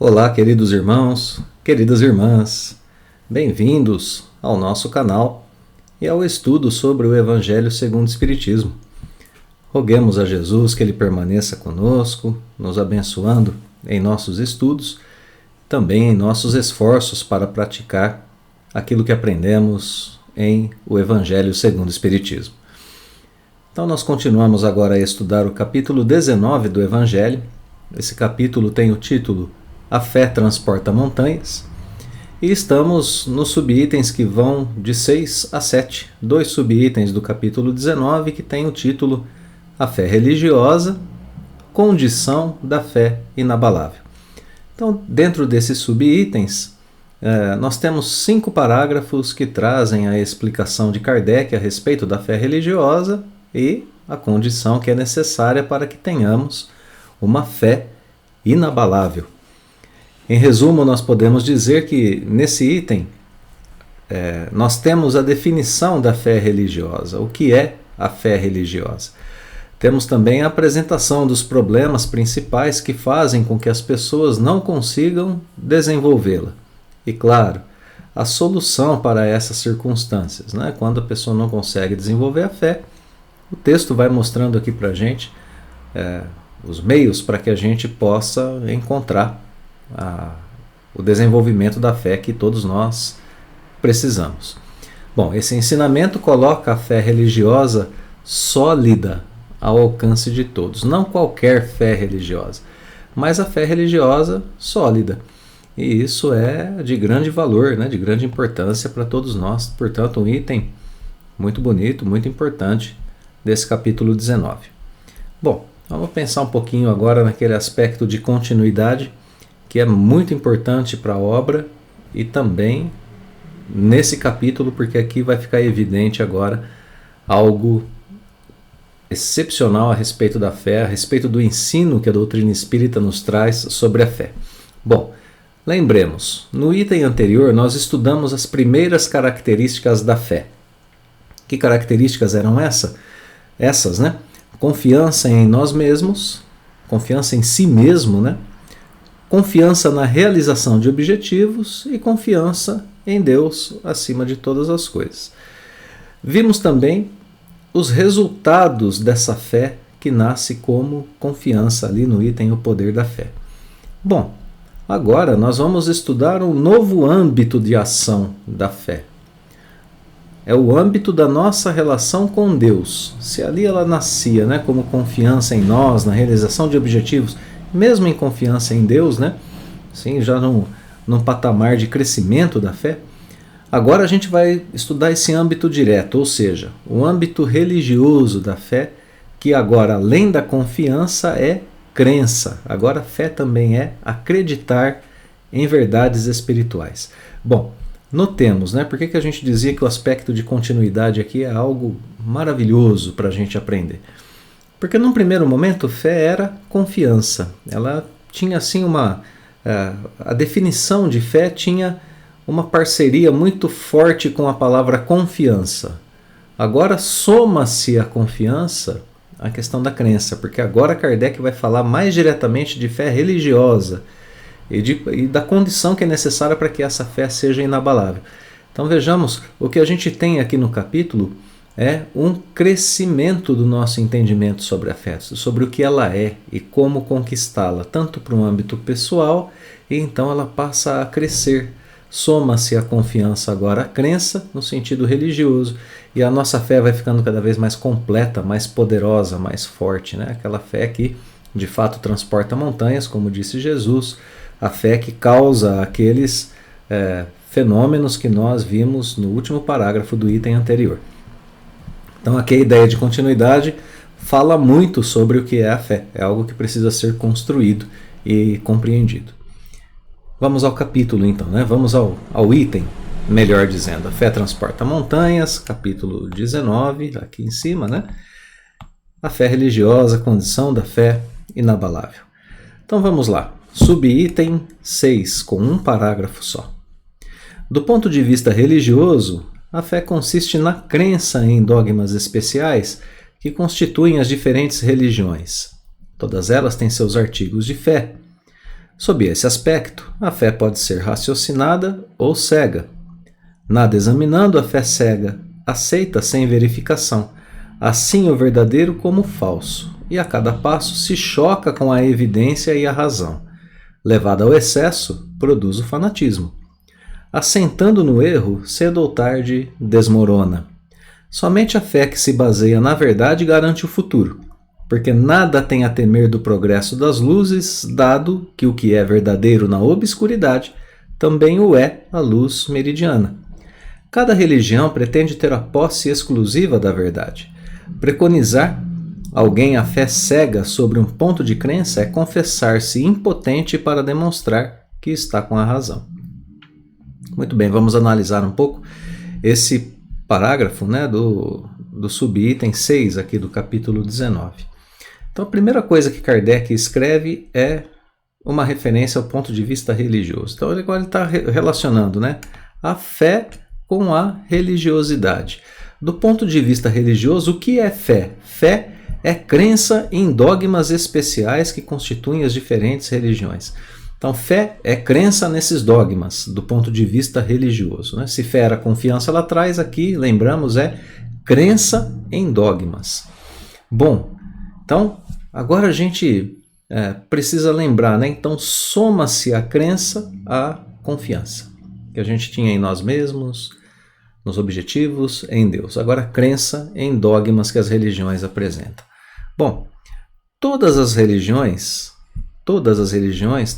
Olá, queridos irmãos, queridas irmãs, bem-vindos ao nosso canal e ao estudo sobre o Evangelho segundo o Espiritismo. Roguemos a Jesus que Ele permaneça conosco, nos abençoando em nossos estudos, também em nossos esforços para praticar aquilo que aprendemos em o Evangelho segundo o Espiritismo. Então nós continuamos agora a estudar o capítulo 19 do Evangelho. Esse capítulo tem o título A Fé Transporta Montanhas, e estamos nos subitens que vão de 6 a 7, dois subitens do capítulo 19 que tem o título A Fé Religiosa, Condição da Fé Inabalável. Então, dentro desses subitens, nós temos 5 parágrafos que trazem a explicação de Kardec a respeito da fé religiosa e a condição que é necessária para que tenhamos uma fé inabalável. Em resumo, nós podemos dizer que nesse item nós temos a definição da fé religiosa, o que é a fé religiosa. Temos também a apresentação dos problemas principais que fazem com que as pessoas não consigam desenvolvê-la. E claro, a solução para essas circunstâncias, né? Quando a pessoa não consegue desenvolver a fé, o texto vai mostrando aqui para a gente os meios para que a gente possa encontrar o desenvolvimento da fé que todos nós precisamos. Bom, esse ensinamento coloca a fé religiosa sólida ao alcance de todos. Não qualquer fé religiosa, mas a fé religiosa sólida. E isso é de grande valor, né, de grande importância para todos nós. Portanto, um item muito bonito, muito importante desse capítulo 19. Bom, vamos pensar um pouquinho agora naquele aspecto de continuidade que é muito importante para a obra e também nesse capítulo, porque aqui vai ficar evidente agora algo excepcional a respeito da fé, a respeito do ensino que a doutrina espírita nos traz sobre a fé. Bom, lembremos, no item anterior nós estudamos as primeiras características da fé. Que características eram essas, né? Confiança em nós mesmos, confiança em si mesmo, né? Confiança na realização de objetivos e confiança em Deus acima de todas as coisas. Vimos também os resultados dessa fé que nasce como confiança ali no item O Poder da Fé. Bom, agora nós vamos estudar um novo âmbito de ação da fé. É o âmbito da nossa relação com Deus. Se ali ela nascia, né, como confiança em nós, na realização de objetivos, mesmo em confiança em Deus, né? Sim, já num patamar de crescimento da fé. Agora a gente vai estudar esse âmbito direto, ou seja, o âmbito religioso da fé, que agora, além da confiança, é crença. Agora a fé também é acreditar em verdades espirituais. Bom, notemos, né? Por que a gente dizia que o aspecto de continuidade aqui é algo maravilhoso para a gente aprender? Porque num primeiro momento, fé era confiança. Ela tinha assim a definição de fé tinha uma parceria muito forte com a palavra confiança. Agora soma-se a confiança à questão da crença, porque agora Kardec vai falar mais diretamente de fé religiosa e da condição que é necessária para que essa fé seja inabalável. Então vejamos, o que a gente tem aqui no capítulo é um crescimento do nosso entendimento sobre a fé, sobre o que ela é e como conquistá-la, tanto para um âmbito pessoal, e então ela passa a crescer. Soma-se a confiança agora à crença, no sentido religioso, e a nossa fé vai ficando cada vez mais completa, mais poderosa, mais forte, né? Aquela fé que de fato transporta montanhas, como disse Jesus, a fé que causa aqueles fenômenos que nós vimos no último parágrafo do item anterior. Então aqui a ideia de continuidade fala muito sobre o que é a fé. É algo que precisa ser construído e compreendido. Vamos ao capítulo então, né? Vamos ao item, melhor dizendo. A fé transporta montanhas, capítulo 19, aqui em cima, né? A fé religiosa, condição da fé inabalável. Então vamos lá. Subitem 6, com um parágrafo só. Do ponto de vista religioso, a fé consiste na crença em dogmas especiais que constituem as diferentes religiões. Todas elas têm seus artigos de fé. Sob esse aspecto, a fé pode ser raciocinada ou cega. Nada examinando, a fé cega aceita sem verificação, assim o verdadeiro como o falso, e a cada passo se choca com a evidência e a razão. Levada ao excesso, produz o fanatismo. Assentando no erro, cedo ou tarde desmorona. Somente a fé que se baseia na verdade garante o futuro, porque nada tem a temer do progresso das luzes, dado que o que é verdadeiro na obscuridade também o é à luz meridiana. Cada religião pretende ter a posse exclusiva da verdade. Preconizar alguém a fé cega sobre um ponto de crença é confessar-se impotente para demonstrar que está com a razão. Muito bem, vamos analisar um pouco esse parágrafo, né, do subitem 6 aqui do capítulo 19. Então a primeira coisa que Kardec escreve é uma referência ao ponto de vista religioso. Então agora ele está relacionando, né, a fé com a religiosidade. Do ponto de vista religioso, o que é fé? Fé é crença em dogmas especiais que constituem as diferentes religiões. Então, fé é crença nesses dogmas, do ponto de vista religioso, né? Se fé era confiança lá atrás, aqui, lembramos, é crença em dogmas. Bom, então, agora a gente precisa lembrar, né? Então, soma-se a crença à confiança, que a gente tinha em nós mesmos, nos objetivos, em Deus. Agora, crença em dogmas que as religiões apresentam. Bom, todas as religiões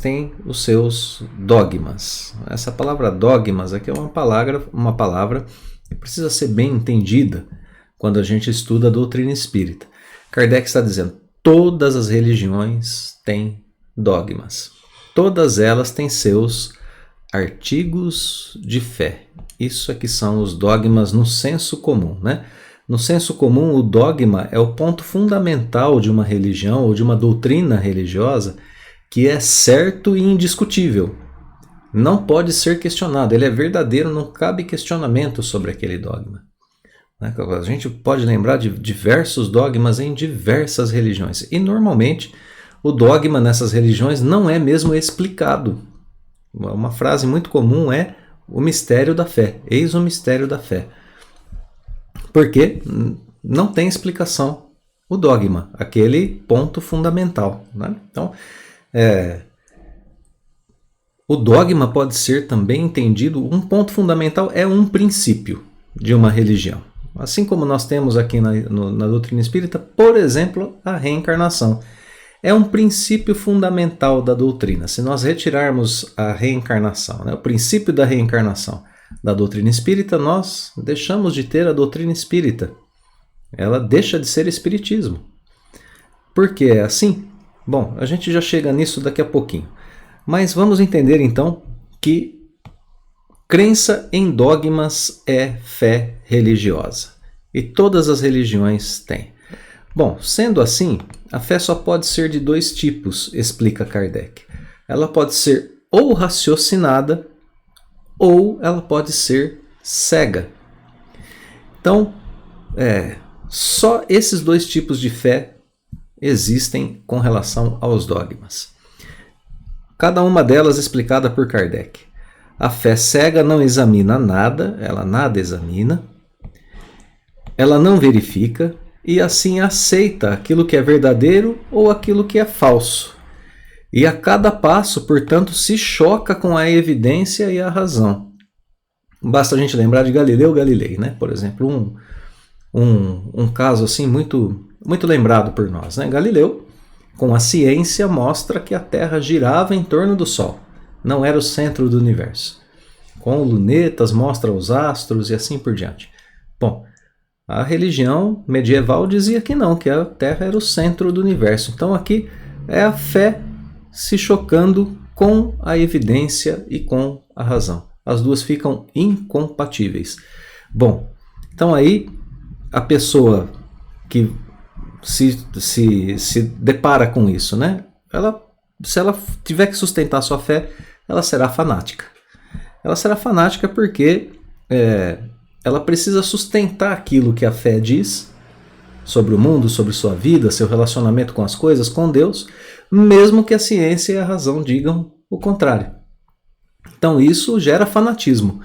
têm os seus dogmas. Essa palavra dogmas aqui é uma palavra que precisa ser bem entendida quando a gente estuda a doutrina espírita. Kardec está dizendo, todas as religiões têm dogmas. Todas elas têm seus artigos de fé. Isso é que são os dogmas no senso comum, né? No senso comum, o dogma é o ponto fundamental de uma religião ou de uma doutrina religiosa que é certo e indiscutível. Não pode ser questionado, ele é verdadeiro, não cabe questionamento sobre aquele dogma. A gente pode lembrar de diversos dogmas em diversas religiões. E normalmente o dogma nessas religiões não é mesmo explicado. Uma frase muito comum é o mistério da fé, eis o mistério da fé. Porque não tem explicação o dogma, aquele ponto fundamental, né? Então, o dogma pode ser também entendido, um ponto fundamental é um princípio de uma religião. Assim como nós temos aqui na doutrina espírita, por exemplo, a reencarnação. É um princípio fundamental da doutrina. Se nós retirarmos a reencarnação, né, o princípio da reencarnação da doutrina espírita, nós deixamos de ter a doutrina espírita. Ela deixa de ser espiritismo. Por que é assim? Bom, a gente já chega nisso daqui a pouquinho. Mas vamos entender então que crença em dogmas é fé religiosa. E todas as religiões têm. Bom, sendo assim, a fé só pode ser de dois tipos, explica Kardec. Ela pode ser ou raciocinada, ou ela pode ser cega. Então, só esses dois tipos de fé existem com relação aos dogmas. Cada uma delas explicada por Kardec. A fé cega não examina nada, ela nada examina, ela não verifica e assim aceita aquilo que é verdadeiro ou aquilo que é falso. E a cada passo, portanto, se choca com a evidência e a razão. Basta a gente lembrar de Galileu Galilei, né? Por exemplo, um caso assim muito, muito lembrado por nós, né? Galileu, com a ciência, mostra que a Terra girava em torno do Sol, não era o centro do universo. Com lunetas, mostra os astros e assim por diante. Bom, a religião medieval dizia que não, que a Terra era o centro do universo. Então aqui é a fé se chocando com a evidência e com a razão. As duas ficam incompatíveis. Bom, então aí a pessoa que se depara com isso, né? Se ela tiver que sustentar sua fé, ela será fanática. Ela será fanática porque ela precisa sustentar aquilo que a fé diz sobre o mundo, sobre sua vida, seu relacionamento com as coisas, com Deus, mesmo que a ciência e a razão digam o contrário. Então isso gera fanatismo.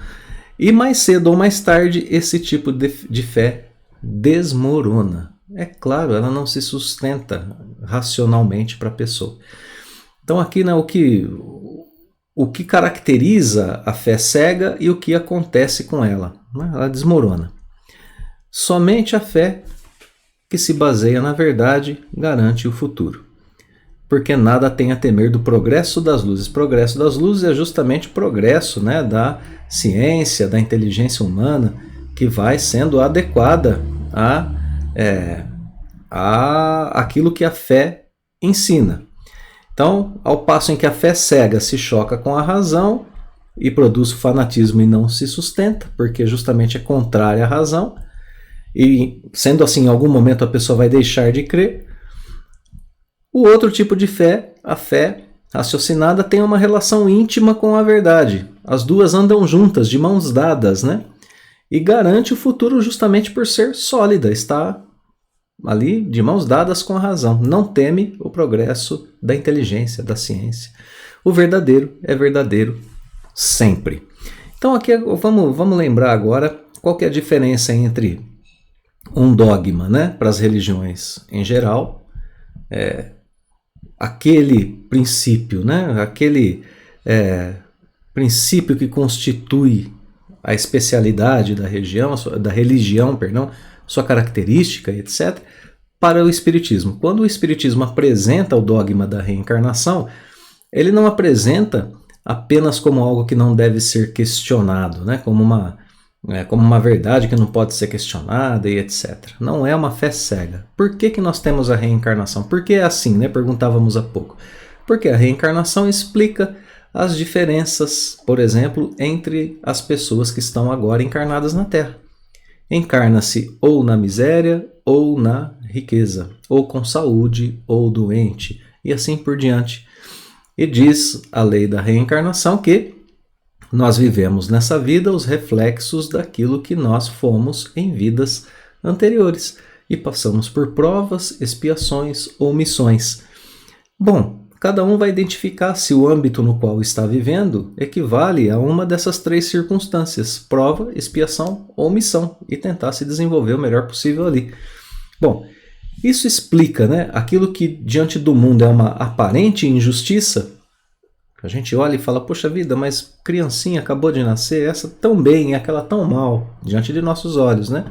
E mais cedo ou mais tarde esse tipo de fé desmorona. É claro, ela não se sustenta racionalmente para a pessoa. Então aqui, né, o que caracteriza a fé cega e o que acontece com ela, né? Ela desmorona. Somente a fé que se baseia na verdade garante o futuro. Porque nada tem a temer do progresso das luzes. Progresso das luzes é justamente o progresso, né, da ciência, da inteligência humana, que vai sendo adequada a aquilo que a fé ensina. Então, ao passo em que a fé cega se choca com a razão e produz fanatismo e não se sustenta, porque justamente é contrária à razão, e sendo assim, em algum momento a pessoa vai deixar de crer. O outro tipo de fé, a fé raciocinada, tem uma relação íntima com a verdade. As duas andam juntas, de mãos dadas, né? E garante o futuro justamente por ser sólida, está ali de mãos dadas com a razão. Não teme o progresso da inteligência, da ciência. O verdadeiro é verdadeiro sempre. Então aqui vamos lembrar agora qual que é a diferença entre um dogma, né, para as religiões em geral, aquele princípio, né, aquele princípio que constitui a especialidade da religião, sua característica, etc., para o Espiritismo. Quando o Espiritismo apresenta o dogma da reencarnação, ele não apresenta apenas como algo que não deve ser questionado, né? Como uma verdade que não pode ser questionada e etc. Não é uma fé cega. Por que nós temos a reencarnação? Por que é assim, né? Perguntávamos há pouco. Porque a reencarnação explica as diferenças, por exemplo, entre as pessoas que estão agora encarnadas na Terra. Encarna-se ou na miséria ou na riqueza, ou com saúde ou doente, e assim por diante. E diz a lei da reencarnação que nós vivemos nessa vida os reflexos daquilo que nós fomos em vidas anteriores e passamos por provas, expiações ou missões. Bom, cada um vai identificar se o âmbito no qual está vivendo equivale a uma dessas três circunstâncias: prova, expiação ou missão, e tentar se desenvolver o melhor possível ali. Bom, isso explica, né, aquilo que diante do mundo é uma aparente injustiça. A gente olha e fala, poxa vida, mas criancinha acabou de nascer, essa tão bem e aquela tão mal, diante de nossos olhos, né?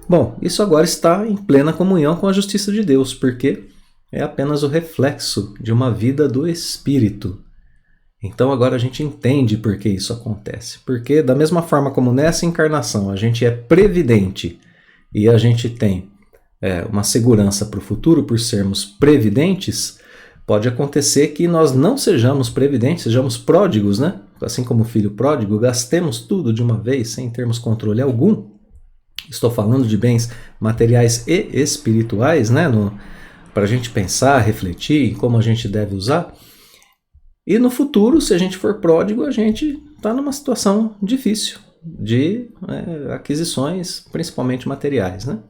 Bom, isso agora está em plena comunhão com a justiça de Deus, porque é apenas o reflexo de uma vida do Espírito. Então agora a gente entende por que isso acontece. Porque da mesma forma como nessa encarnação a gente é previdente e a gente tem uma segurança para o futuro por sermos previdentes, pode acontecer que nós não sejamos previdentes, sejamos pródigos, né? Assim como o filho pródigo, gastemos tudo de uma vez sem termos controle algum. Estou falando de bens materiais e espirituais, né? Para a gente pensar, refletir em como a gente deve usar. E no futuro, se a gente for pródigo, a gente está numa situação difícil de aquisições, principalmente materiais, né?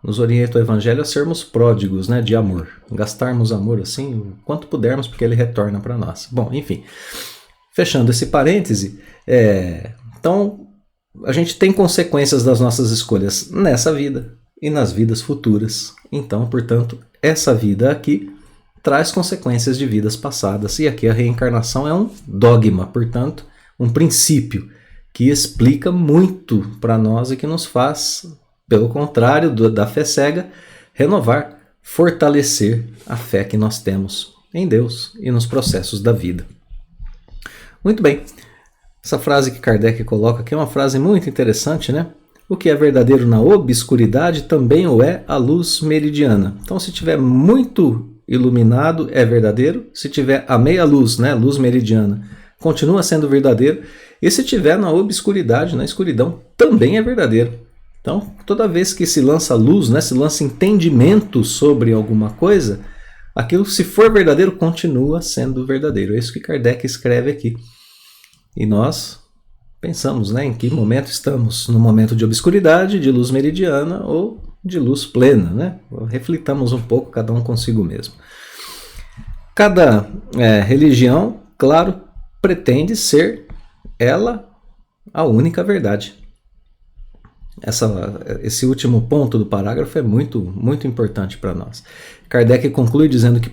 Nos orienta o Evangelho a sermos pródigos, né, de amor, gastarmos amor assim o quanto pudermos, porque ele retorna para nós. Bom, enfim, fechando esse parêntese, então a gente tem consequências das nossas escolhas nessa vida e nas vidas futuras. Então, portanto, essa vida aqui traz consequências de vidas passadas, e aqui a reencarnação é um dogma, portanto, um princípio que explica muito para nós e que nos faz, pelo contrário da fé cega, renovar, fortalecer a fé que nós temos em Deus e nos processos da vida. Muito bem, essa frase que Kardec coloca aqui é uma frase muito interessante, né? O que é verdadeiro na obscuridade também o é a luz meridiana. Então, se tiver muito iluminado, é verdadeiro. Se tiver a meia luz, né, luz meridiana, continua sendo verdadeiro. E se tiver na obscuridade, na escuridão, também é verdadeiro. Então, toda vez que se lança luz, né, se lança entendimento sobre alguma coisa, aquilo, se for verdadeiro, continua sendo verdadeiro. É isso que Kardec escreve aqui. E nós pensamos, né, em que momento estamos? No momento de obscuridade, de luz meridiana ou de luz plena, né? Reflitamos um pouco, cada um consigo mesmo. Cada religião, claro, pretende ser ela a única verdade. Esse último ponto do parágrafo é muito, muito importante para nós. Kardec conclui dizendo que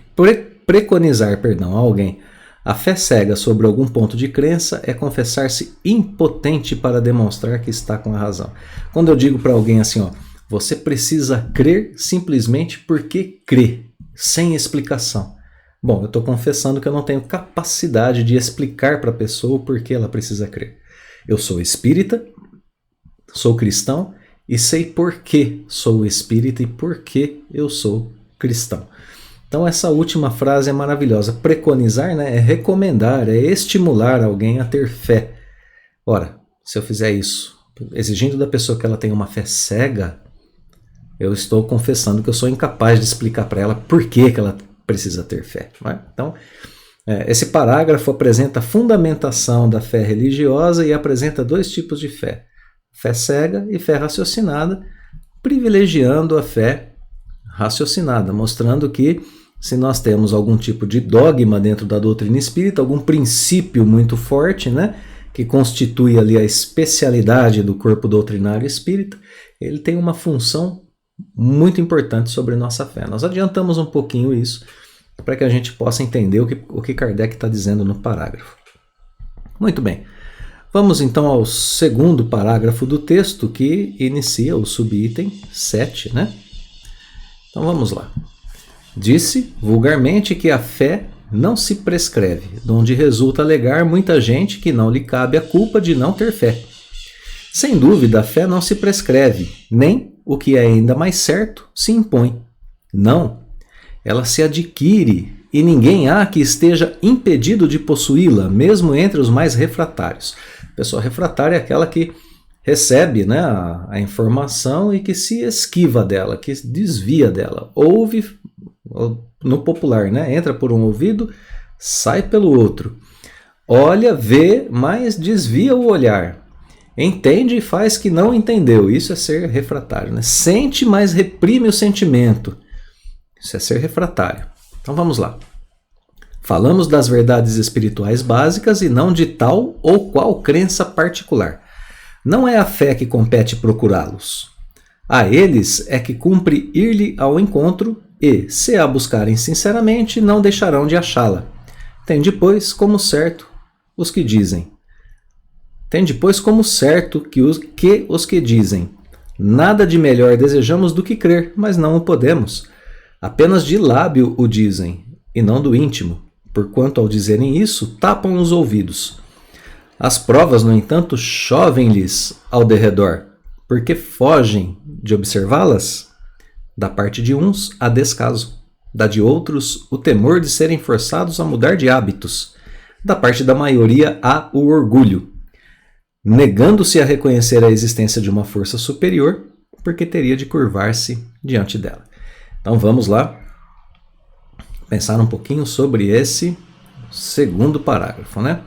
preconizar a alguém a fé cega sobre algum ponto de crença é confessar-se impotente para demonstrar que está com a razão. Quando eu digo para alguém assim, ó, você precisa crer simplesmente porque crê, sem explicação. Bom, eu estou confessando que eu não tenho capacidade de explicar para a pessoa o porquê ela precisa crer. Eu sou espírita, sou cristão e sei por que sou espírita e por que eu sou cristão. Então essa última frase é maravilhosa. Preconizar, né, é recomendar, é estimular alguém a ter fé. Ora, se eu fizer isso, exigindo da pessoa que ela tenha uma fé cega, eu estou confessando que eu sou incapaz de explicar para ela por que ela precisa ter fé. Né? Então, esse parágrafo apresenta a fundamentação da fé religiosa e apresenta dois tipos de fé. Fé cega e fé raciocinada, privilegiando a fé raciocinada, mostrando que se nós temos algum tipo de dogma dentro da doutrina espírita, algum princípio muito forte, né, que constitui ali a especialidade do corpo doutrinário espírita, ele tem uma função muito importante sobre nossa fé. Nós adiantamos um pouquinho isso para que a gente possa entender o que Kardec está dizendo no parágrafo. Muito bem. Vamos então ao segundo parágrafo do texto que inicia o subitem 7, né? Então vamos lá. Disse vulgarmente que a fé não se prescreve, donde resulta alegar muita gente que não lhe cabe a culpa de não ter fé. Sem dúvida, a fé não se prescreve, nem, o que é ainda mais certo, se impõe. Não, ela se adquire e ninguém há que esteja impedido de possuí-la, mesmo entre os mais refratários. A pessoa refratária é aquela que recebe, né, a informação e que se esquiva dela, que desvia dela. Ouve, no popular, né, entra por um ouvido, sai pelo outro. Olha, vê, mas desvia o olhar. Entende e faz que não entendeu. Isso é ser refratário. Né? Sente, mas reprime o sentimento. Isso é ser refratário. Então vamos lá. Falamos das verdades espirituais básicas e não de tal ou qual crença particular. Não é a fé que compete procurá-los. A eles é que cumpre ir-lhe ao encontro e, se a buscarem sinceramente, não deixarão de achá-la. Tende, pois, como certo os que dizem. Tende, pois, como certo que os que dizem. Nada de melhor desejamos do que crer, mas não o podemos. Apenas de lábio o dizem, e não do íntimo. Porquanto, ao dizerem isso, tapam os ouvidos. As provas, no entanto, chovem-lhes ao derredor, porque fogem de observá-las. Da parte de uns, há descaso. Da de outros, o temor de serem forçados a mudar de hábitos. Da parte da maioria, há o orgulho, negando-se a reconhecer a existência de uma força superior, porque teria de curvar-se diante dela. Então vamos lá pensar um pouquinho sobre esse segundo parágrafo, né?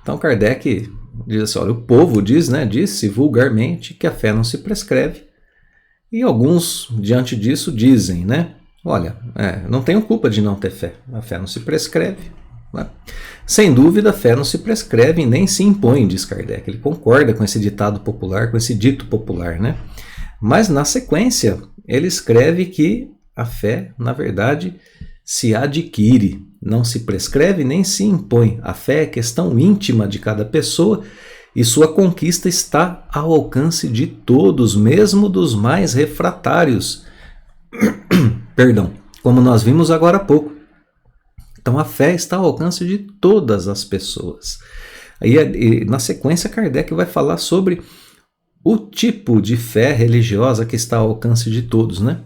Então Kardec diz assim, olha, o povo disse vulgarmente que a fé não se prescreve, e alguns diante disso dizem, né? Olha, não tenho culpa de não ter fé, a fé não se prescreve. Né? Sem dúvida, a fé não se prescreve nem se impõe, diz Kardec. Ele concorda com esse ditado popular, com esse dito popular, né? Mas na sequência, ele escreve que a fé, na verdade, se adquire, não se prescreve nem se impõe. A fé é questão íntima de cada pessoa e sua conquista está ao alcance de todos, mesmo dos mais refratários. Perdão, como nós vimos agora há pouco. Então a fé está ao alcance de todas as pessoas. E na sequência Kardec vai falar sobre o tipo de fé religiosa que está ao alcance de todos, né?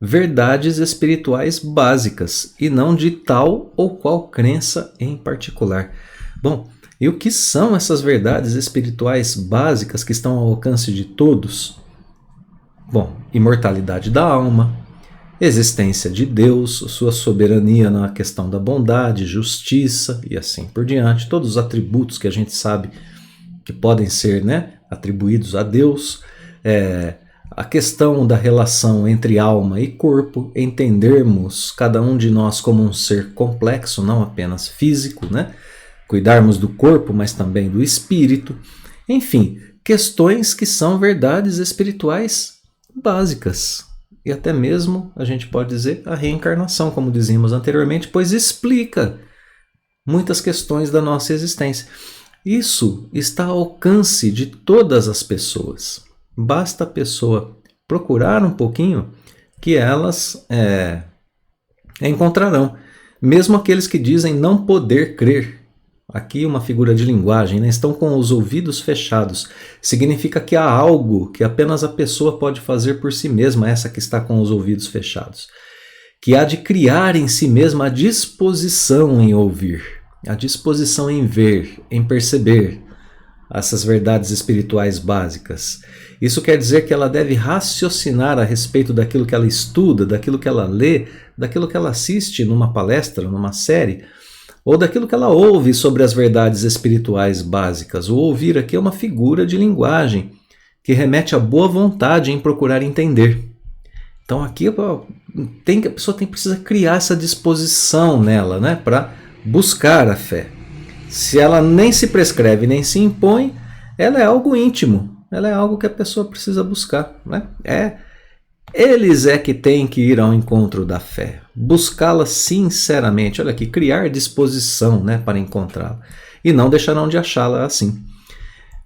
Verdades espirituais básicas e não de tal ou qual crença em particular. Bom, e o que são essas verdades espirituais básicas que estão ao alcance de todos? Bom, imortalidade da alma, existência de Deus, sua soberania na questão da bondade, justiça e assim por diante. Todos os atributos que a gente sabe que podem ser, né, atribuídos a Deus. a questão da relação entre alma e corpo, entendermos cada um de nós como um ser complexo, não apenas físico, né? Cuidarmos do corpo, mas também do espírito. Enfim, questões que são verdades espirituais básicas. E até mesmo, a gente pode dizer, a reencarnação, como dizíamos anteriormente, pois explica muitas questões da nossa existência. Isso está ao alcance de todas as pessoas. Basta a pessoa procurar um pouquinho que elas encontrarão. Mesmo aqueles que dizem não poder crer. Aqui uma figura de linguagem, né? Estão com os ouvidos fechados. Significa que há algo que apenas a pessoa pode fazer por si mesma, essa que está com os ouvidos fechados. Que há de criar em si mesma a disposição em ouvir, a disposição em ver, em perceber essas verdades espirituais básicas. Isso quer dizer que ela deve raciocinar a respeito daquilo que ela estuda, daquilo que ela lê, daquilo que ela assiste numa palestra, numa série, ou daquilo que ela ouve sobre as verdades espirituais básicas. O ouvir aqui é uma figura de linguagem que remete à boa vontade em procurar entender. Então aqui a pessoa precisa criar essa disposição nela, né, para buscar a fé. Se ela nem se prescreve nem se impõe, ela é algo íntimo, ela é algo que a pessoa precisa buscar, né? Eles é que têm que ir ao encontro da fé, buscá-la sinceramente, olha aqui, criar disposição, né, para encontrá-la, e não deixarão de achá-la assim.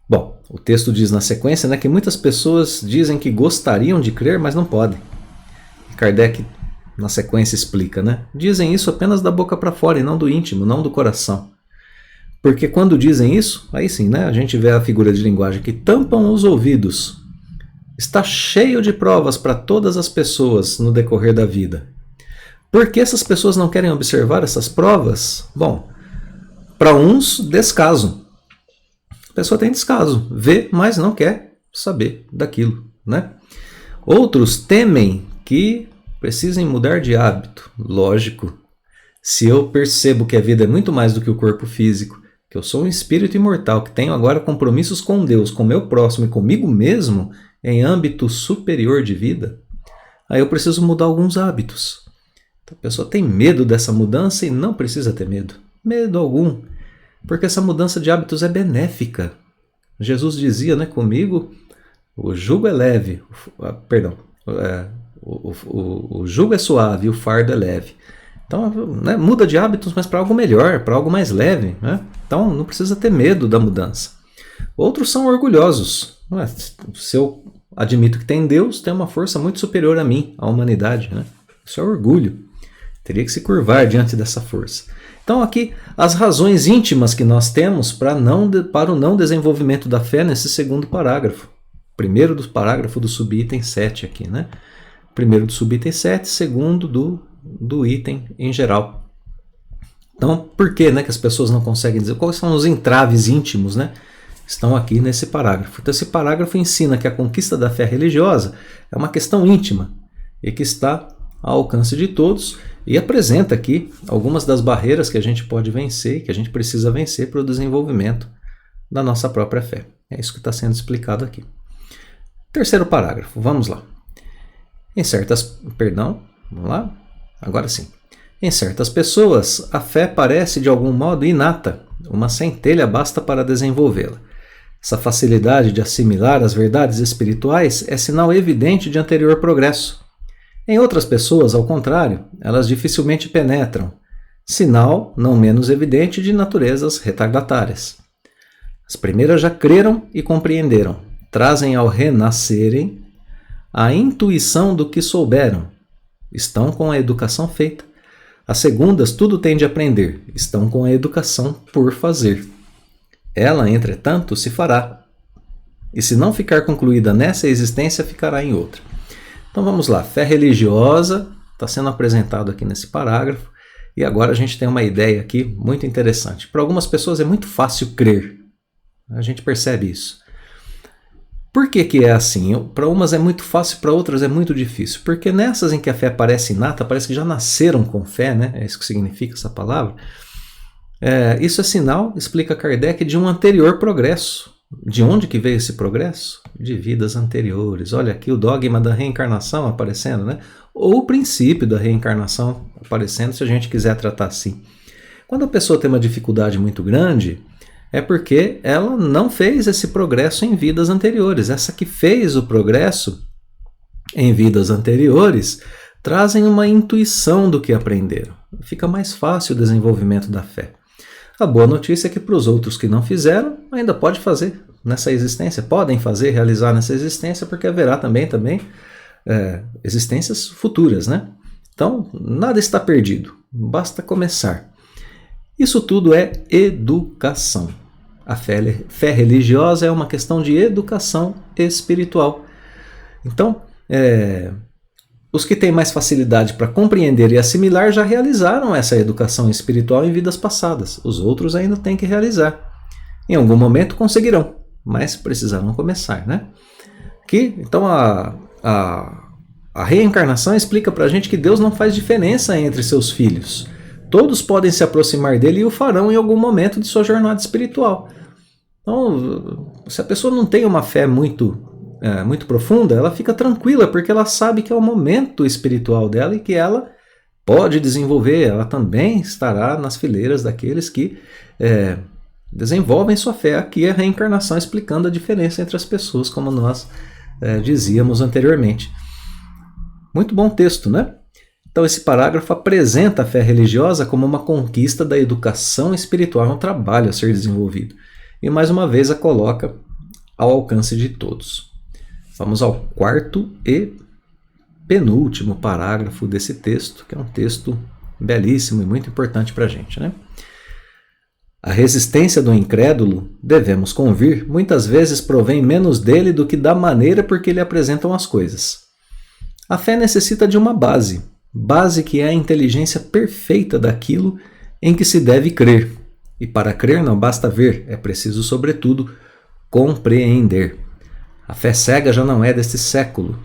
Bom, o texto diz na sequência, né, que muitas pessoas dizem que gostariam de crer, mas não podem. Kardec, na sequência, explica, né? Dizem isso apenas da boca para fora e não do íntimo, não do coração. Porque quando dizem isso, aí sim, né, a gente vê a figura de linguagem que tampam os ouvidos. Está cheio de provas para todas as pessoas no decorrer da vida. Por que essas pessoas não querem observar essas provas? Bom, para uns, descaso. A pessoa tem descaso, vê, mas não quer saber daquilo, né? Outros temem que precisem mudar de hábito. Lógico, se eu percebo que a vida é muito mais do que o corpo físico, que eu sou um espírito imortal, que tenho agora compromissos com Deus, com o meu próximo e comigo mesmo, em âmbito superior de vida, aí eu preciso mudar alguns hábitos. Então, a pessoa tem medo dessa mudança e não precisa ter medo. Medo algum. Porque essa mudança de hábitos é benéfica. Jesus dizia, né, comigo, o jugo é leve, o jugo é suave e o fardo é leve. Então, né, muda de hábitos, mas para algo melhor, para algo mais leve, né? Então, não precisa ter medo da mudança. Outros são orgulhosos. Se eu admito que tem Deus, tem uma força muito superior a mim, à humanidade, né? Isso é orgulho. Teria que se curvar diante dessa força. Então aqui as razões íntimas que nós temos para o não desenvolvimento da fé nesse segundo parágrafo. Primeiro do parágrafo do subitem 7 aqui, né? Primeiro do subitem 7, segundo do item em geral. Então por que, né, que as pessoas não conseguem dizer? Quais são os entraves íntimos, né? Estão aqui nesse parágrafo. Então esse parágrafo ensina que a conquista da fé religiosa é uma questão íntima e que está ao alcance de todos e apresenta aqui algumas das barreiras que a gente pode vencer e que a gente precisa vencer para o desenvolvimento da nossa própria fé. É isso que está sendo explicado aqui. Terceiro parágrafo, vamos lá. Vamos lá? Agora sim. Em certas pessoas, a fé parece de algum modo inata, uma centelha basta para desenvolvê-la. Essa facilidade de assimilar as verdades espirituais é sinal evidente de anterior progresso. Em outras pessoas, ao contrário, elas dificilmente penetram, sinal não menos evidente de naturezas retardatárias. As primeiras já creram e compreenderam, trazem ao renascerem a intuição do que souberam, estão com a educação feita. As segundas tudo têm de aprender, estão com a educação por fazer. Ela, entretanto, se fará. E se não ficar concluída nessa existência, ficará em outra. Então vamos lá, fé religiosa está sendo apresentado aqui nesse parágrafo. E agora a gente tem uma ideia aqui muito interessante. Para algumas pessoas é muito fácil crer. A gente percebe isso. Por que é assim? Para umas é muito fácil, para outras é muito difícil. Porque nessas em que a fé parece inata, parece que já nasceram com fé, né? É isso que significa essa palavra. Isso é sinal, explica Kardec, de um anterior progresso. De onde que veio esse progresso? De vidas anteriores. Olha aqui o dogma da reencarnação aparecendo, né? Ou o princípio da reencarnação aparecendo, se a gente quiser tratar assim. Quando a pessoa tem uma dificuldade muito grande, é porque ela não fez esse progresso em vidas anteriores. Essa que fez o progresso em vidas anteriores trazem uma intuição do que aprenderam. Fica mais fácil o desenvolvimento da fé. A boa notícia é que para os outros que não fizeram, ainda pode fazer nessa existência, podem fazer, realizar nessa existência, porque haverá também existências futuras, né? Então, nada está perdido, basta começar. Isso tudo é educação. A fé religiosa é uma questão de educação espiritual. Então, os que têm mais facilidade para compreender e assimilar já realizaram essa educação espiritual em vidas passadas. Os outros ainda têm que realizar. Em algum momento conseguirão, mas precisarão começar, né? Então a reencarnação explica para a gente que Deus não faz diferença entre seus filhos. Todos podem se aproximar dele e o farão em algum momento de sua jornada espiritual. Então, se a pessoa não tem uma fé muito profunda, ela fica tranquila, porque ela sabe que é o momento espiritual dela e que ela pode desenvolver, ela também estará nas fileiras daqueles que desenvolvem sua fé. Aqui é a reencarnação explicando a diferença entre as pessoas, como nós dizíamos anteriormente. Muito bom texto, né? Então esse parágrafo apresenta a fé religiosa como uma conquista da educação espiritual, um trabalho a ser desenvolvido. E mais uma vez a coloca ao alcance de todos. Vamos ao quarto e penúltimo parágrafo desse texto, que é um texto belíssimo e muito importante para a gente, né? A resistência do incrédulo, devemos convir, muitas vezes provém menos dele do que da maneira por que lhe apresentam as coisas. A fé necessita de uma base que é a inteligência perfeita daquilo em que se deve crer. E para crer não basta ver, é preciso, sobretudo, compreender. A fé cega já não é deste século.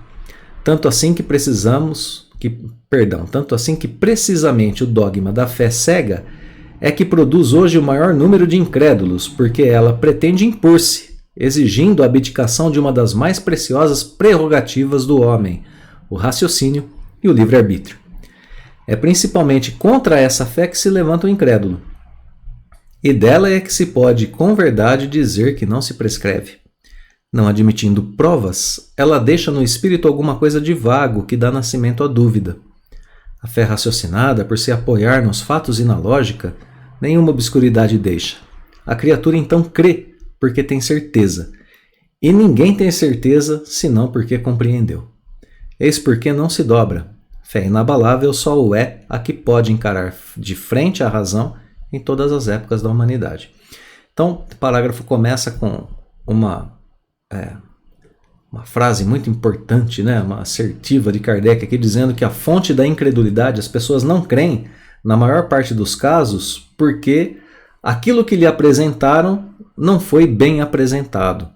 Tanto assim que precisamente o dogma da fé cega é que produz hoje o maior número de incrédulos, porque ela pretende impor-se, exigindo a abdicação de uma das mais preciosas prerrogativas do homem, o raciocínio e o livre-arbítrio. É principalmente contra essa fé que se levanta o incrédulo. E dela é que se pode, com verdade, dizer que não se prescreve. Não admitindo provas, ela deixa no espírito alguma coisa de vago que dá nascimento à dúvida. A fé raciocinada, por se apoiar nos fatos e na lógica, nenhuma obscuridade deixa. A criatura então crê, porque tem certeza. E ninguém tem certeza, senão porque compreendeu. Eis porque não se dobra. Fé inabalável só o é a que pode encarar de frente a razão em todas as épocas da humanidade. Então, o parágrafo começa com uma frase muito importante, né? Uma assertiva de Kardec aqui, dizendo que a fonte da incredulidade, as pessoas não creem, na maior parte dos casos, porque aquilo que lhe apresentaram não foi bem apresentado.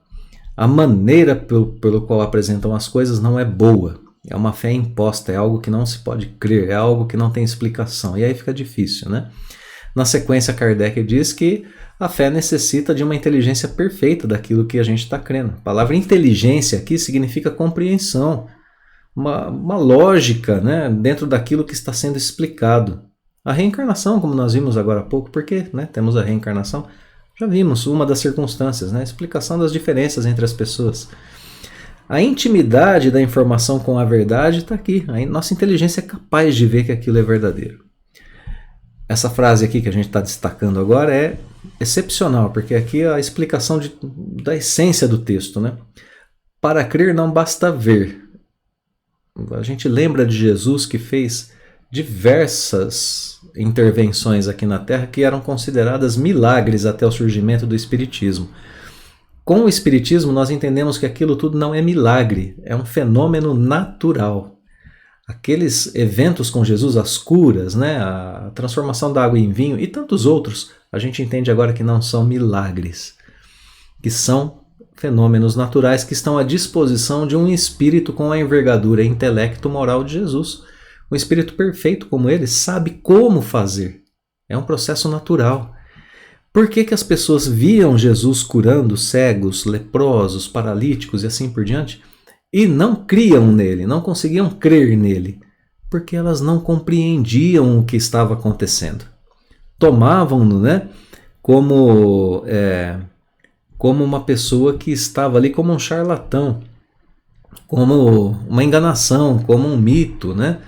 A maneira pelo qual apresentam as coisas não é boa. É uma fé imposta, é algo que não se pode crer, é algo que não tem explicação. E aí fica difícil, né? Na sequência, Kardec diz que a fé necessita de uma inteligência perfeita daquilo que a gente está crendo. A palavra inteligência aqui significa compreensão, uma lógica, né, dentro daquilo que está sendo explicado. A reencarnação, como nós vimos agora há pouco, porque temos a reencarnação, já vimos uma das circunstâncias, né, a explicação das diferenças entre as pessoas. A intimidade da informação com a verdade está aqui. A nossa inteligência é capaz de ver que aquilo é verdadeiro. Essa frase aqui que a gente está destacando agora é excepcional, porque aqui é a explicação da essência do texto, né? Para crer não basta ver. A gente lembra de Jesus que fez diversas intervenções aqui na Terra que eram consideradas milagres até o surgimento do Espiritismo. Com o Espiritismo nós entendemos que aquilo tudo não é milagre, é um fenômeno natural. Aqueles eventos com Jesus, as curas, né, a transformação da água em vinho e tantos outros, a gente entende agora que não são milagres, que são fenômenos naturais que estão à disposição de um espírito com a envergadura e intelecto moral de Jesus. Um espírito perfeito como ele sabe como fazer. É um processo natural. Por que que as pessoas viam Jesus curando cegos, leprosos, paralíticos e assim por diante e não criam nele, não conseguiam crer nele? Porque elas não compreendiam o que estava acontecendo. Tomavam-no, né, como uma pessoa que estava ali como um charlatão, como uma enganação, como um mito, né,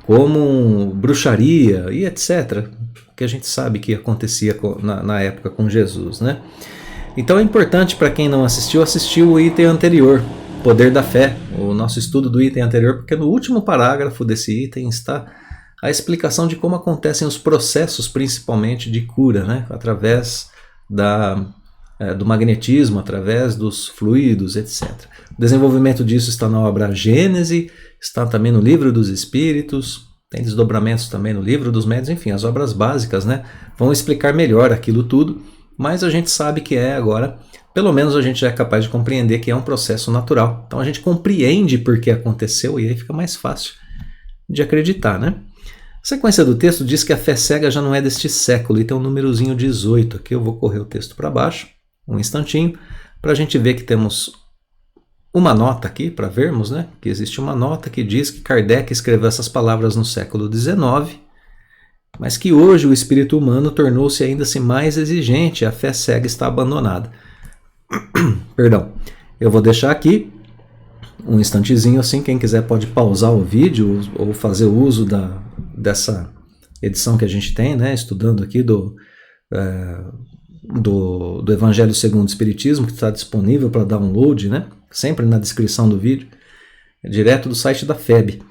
como bruxaria e etc. Que a gente sabe que acontecia na época com Jesus, né? Então é importante para quem não assistiu, assistir o item anterior, Poder da Fé, o nosso estudo do item anterior, porque no último parágrafo desse item está a explicação de como acontecem os processos, principalmente de cura, né? Através do magnetismo, através dos fluidos, etc. O desenvolvimento disso está na obra Gênese, está também no Livro dos Espíritos, tem desdobramentos também no Livro dos Médiuns, enfim, as obras básicas, né, vão explicar melhor aquilo tudo, mas a gente sabe que agora, pelo menos a gente já é capaz de compreender que é um processo natural. Então a gente compreende por que aconteceu e aí fica mais fácil de acreditar, né? A sequência do texto diz que a fé cega já não é deste século e tem um númerozinho 18. Aqui eu vou correr o texto para baixo, um instantinho, para a gente ver que temos uma nota aqui, para vermos, né, que existe uma nota que diz que Kardec escreveu essas palavras no século XIX, mas que hoje o espírito humano tornou-se ainda assim mais exigente, a fé cega está abandonada. Perdão, eu vou deixar aqui um instantezinho assim, quem quiser pode pausar o vídeo ou fazer uso dessa edição que a gente tem, né, estudando aqui do Evangelho segundo o Espiritismo, que está disponível para download, né? Sempre na descrição do vídeo, direto do site da FEB.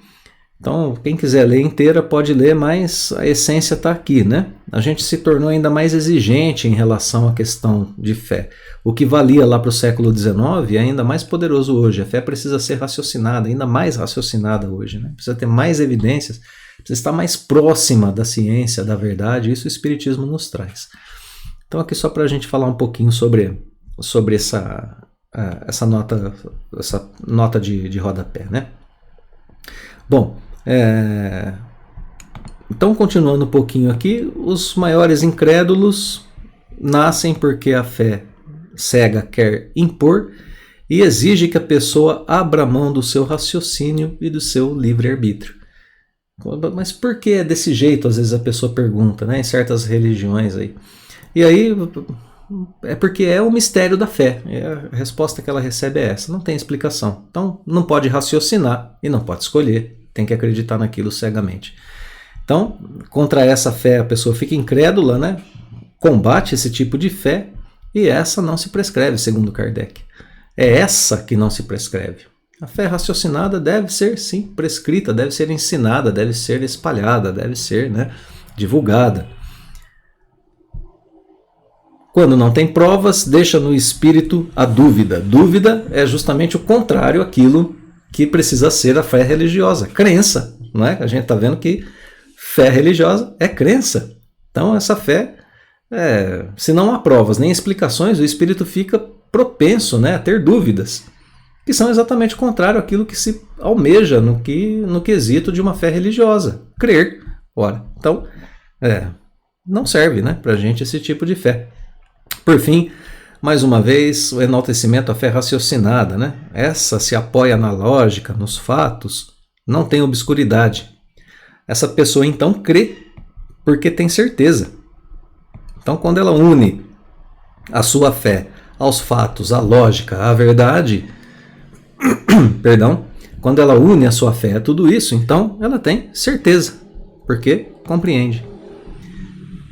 Então, quem quiser ler inteira pode ler, mas a essência está aqui, né? A gente se tornou ainda mais exigente em relação à questão de fé. O que valia lá para o século XIX é ainda mais poderoso hoje. A fé precisa ser raciocinada, ainda mais raciocinada hoje, né? Precisa ter mais evidências, precisa estar mais próxima da ciência, da verdade. Isso o Espiritismo nos traz. Então, aqui só para a gente falar um pouquinho sobre essa nota de rodapé, né? Bom, então continuando um pouquinho aqui, os maiores incrédulos nascem porque a fé cega quer impor e exige que a pessoa abra mão do seu raciocínio e do seu livre-arbítrio. Mas por que é desse jeito? Às vezes a pessoa pergunta, né, em certas religiões aí. E aí é porque é o mistério da fé. A resposta que ela recebe é essa, não tem explicação. Então não pode raciocinar e não pode escolher, tem que acreditar naquilo cegamente. Então, contra essa fé a pessoa fica incrédula, né? Combate esse tipo de fé e essa não se prescreve, segundo Kardec. É essa que não se prescreve. A fé raciocinada deve ser, sim, prescrita, deve ser ensinada, deve ser espalhada, deve ser, né, divulgada. Quando não tem provas, deixa no espírito a dúvida. Dúvida é justamente o contrário àquilo que precisa ser a fé religiosa. Crença, não é? A gente está vendo que fé religiosa é crença. Então essa fé, se não há provas nem explicações, o espírito fica propenso, né, a ter dúvidas, que são exatamente o contrário àquilo que se almeja no quesito de uma fé religiosa. Crer. Ora, então, não serve, né, para a gente esse tipo de fé. Por fim, mais uma vez, o enaltecimento à fé raciocinada, né? Essa se apoia na lógica, nos fatos, não tem obscuridade. Essa pessoa então crê porque tem certeza. Então, quando ela une a sua fé aos fatos, à lógica, à verdade, quando ela une a sua fé a tudo isso, então ela tem certeza, porque compreende.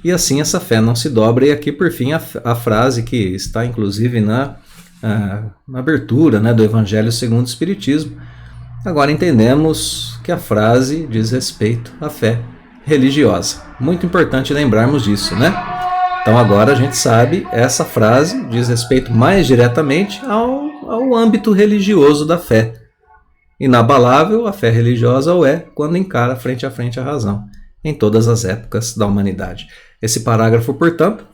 E assim essa fé não se dobra. E aqui, por fim, a frase que está inclusive na abertura, né, do Evangelho segundo o Espiritismo. Agora entendemos que a frase diz respeito à fé religiosa. Muito importante lembrarmos disso, né? Então agora a gente sabe, essa frase diz respeito mais diretamente ao âmbito religioso da fé. Inabalável, a fé religiosa o é quando encara frente a frente a razão, em todas as épocas da humanidade. Esse parágrafo, portanto,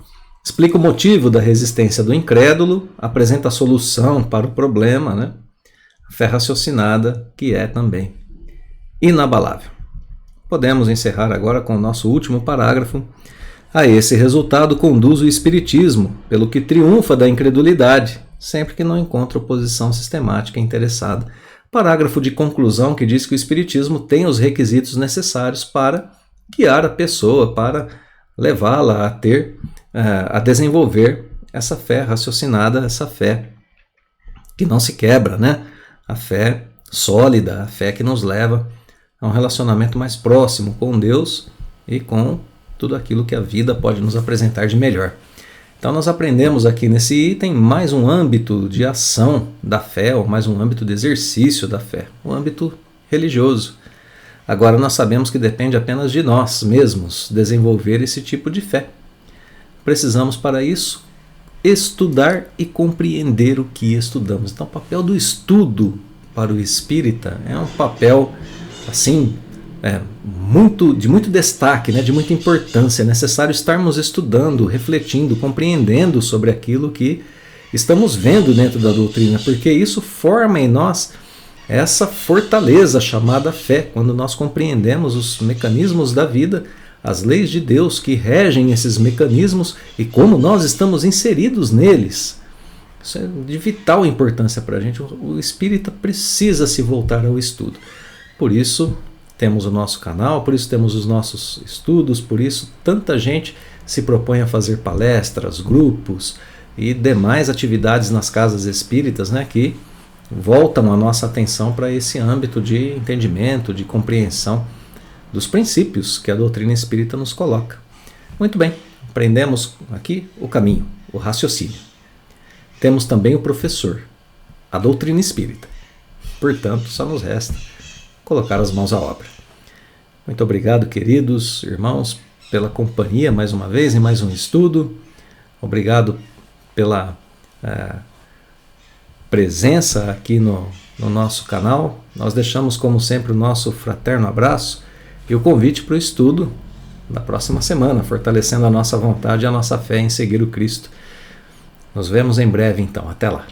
explica o motivo da resistência do incrédulo, apresenta a solução para o problema, né? A fé raciocinada, que é também inabalável. Podemos encerrar agora com o nosso último parágrafo. A esse resultado conduz o Espiritismo, pelo que triunfa da incredulidade, sempre que não encontra oposição sistemática interessada. Parágrafo de conclusão que diz que o Espiritismo tem os requisitos necessários para guiar a pessoa, para levá-la a desenvolver essa fé raciocinada, essa fé que não se quebra, né? A fé sólida, a fé que nos leva a um relacionamento mais próximo com Deus e com tudo aquilo que a vida pode nos apresentar de melhor. Então nós aprendemos aqui nesse item mais um âmbito de ação da fé, ou mais um âmbito de exercício da fé, um âmbito religioso. Agora nós sabemos que depende apenas de nós mesmos desenvolver esse tipo de fé. Precisamos para isso estudar e compreender o que estudamos. Então o papel do estudo para o espírita é um papel assim de muito destaque, né, de muita importância. É necessário estarmos estudando, refletindo, compreendendo sobre aquilo que estamos vendo dentro da doutrina, porque isso forma em nós essa fortaleza chamada fé, quando nós compreendemos os mecanismos da vida, as leis de Deus que regem esses mecanismos e como nós estamos inseridos neles. Isso é de vital importância para a gente. O espírita precisa se voltar ao estudo. Por isso temos o nosso canal, por isso temos os nossos estudos, por isso tanta gente se propõe a fazer palestras, grupos e demais atividades nas casas espíritas, né, que voltam a nossa atenção para esse âmbito de entendimento, de compreensão dos princípios que a doutrina espírita nos coloca. Muito bem, aprendemos aqui o caminho, o raciocínio. Temos também o professor, a doutrina espírita. Portanto, só nos resta colocar as mãos à obra. Muito obrigado, queridos irmãos, pela companhia mais uma vez em mais um estudo. Obrigado pela presença aqui no nosso canal. Nós deixamos, como sempre, o nosso fraterno abraço e o convite para o estudo na próxima semana, fortalecendo a nossa vontade e a nossa fé em seguir o Cristo. Nos vemos em breve, então. Até lá.